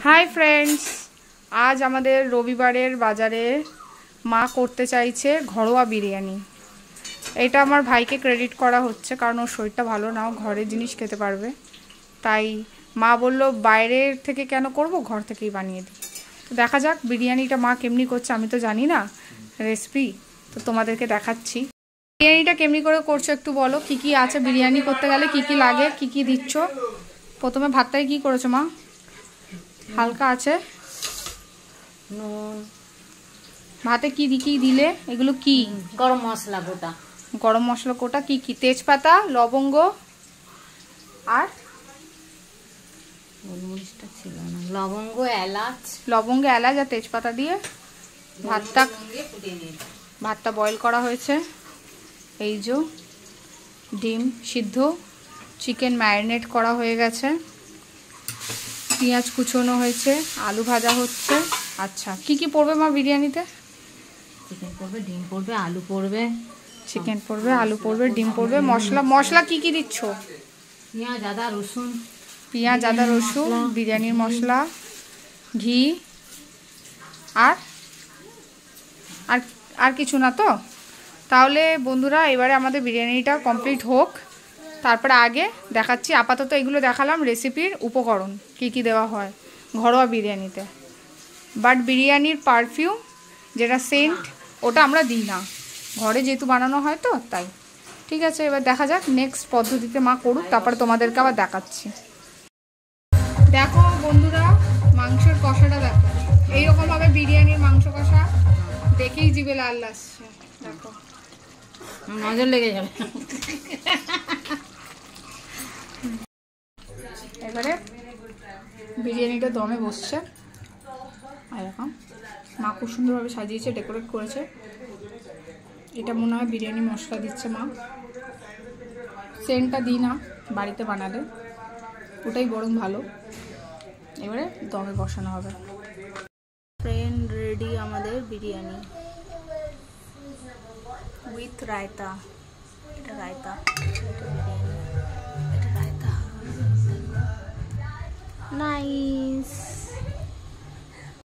Hi friends, আজ আমাদের রবিবারের বাজারে মা করতে চাইছে ঘরোয়া বিরিয়ানি। এটা আমার ভাইকে ক্রেডিট করা হচ্ছে, কারণ ওর শরীরটা ভালো না, ঘরের জিনিস খেতে পারবে। তাই মা বলল বাইরের থেকে কেন করব, ঘর থেকেই বানিয়ে দিই। তো দেখা যাক বিরিয়ানিটা মা কেমনি করছে, আমি তো জানি না রেসিপি, তো তোমাদেরকে দেখাচ্ছি। বিরিয়ানিটা কেমনি করে করছো একটু বলো, কি কি আছে বিরিয়ানি করতে গেলে, কি কি লাগে, কি কি দিচ্ছ। প্রথমে ভাতটাই কি করেছো মা? হালকা আছে নুন, ভাতে কি কি দিলে? এগুলো কি? গরম মশলা গোটা। গরম মশলা গোটা, কি কি? তেজপাতা, লবঙ্গ আর গোলমরিচটা ছিল না, লবঙ্গ, এলাচ। লবঙ্গ, এলাচ আর তেজপাতা দিয়ে ভাতটা বয়েল করা হয়েছে। এই যে ডিম সিদ্ধ, চিকেন ম্যারিনেট করা হয়ে গেছে, পেঁয়াজ কুচোনো হয়েছে, আলু ভাজা হচ্ছে। আচ্ছা, কি কি পড়বে মা বিরিয়ানিতে? চিকেন পড়বে, ডিম পড়বে, আলু পড়বে। চিকেন পড়বে, আলু পড়বে, ডিম পড়বে। মশলা মশলা কি কি দিচ্ছ? পেঁয়াজ, আদা, রসুন। পেঁয়াজ, আদা, রসুন, বিরিয়ানির মশলা, ঘি আর আর আর কিছু না তো? তাহলে বন্ধুরা এবারে আমাদের বিরিয়ানিটা কমপ্লিট হোক, তারপরে আগে দেখাচ্ছি। আপাতত এগুলো দেখালাম রেসিপির উপকরণ, কি কি দেওয়া হয় ঘরোয়া বিরিয়ানিতে। বাট বিরিয়ানির পারফিউম যেটা সেন্ট, ওটা আমরা দিই না, ঘরে যেহেতু বানানো হয় তো তাই। ঠিক আছে, এবার দেখা যাক নেক্সট পদ্ধতিতে মা করুক, তারপরে তোমাদেরকে আবার দেখাচ্ছি। দেখো বন্ধুরা, মাংসের কষাটা দেখো, এইরকমভাবে বিরিয়ানির মাংস কষা দেখেই জিভে লাল লাগছে। দেখো নজর লেগে যাবে। এবারে বিরিয়ানিটা দমে বসছে, এরকম মা খুব সুন্দরভাবে সাজিয়েছে, ডেকোরেট করেছে। এটা মনে হয় বিরিয়ানি মশলা দিচ্ছে মা, সেন্টটা দিই না বাড়িতে বানালে, ওটাই বরং ভালো। এবারে দমে বসানো হবে। ফ্রেন্ড, রেডি আমাদের বিরিয়ানি উইথ রায়তা। এটা রায়তা, এটা বিরিয়ানি, এটা রায়তা। নাইস।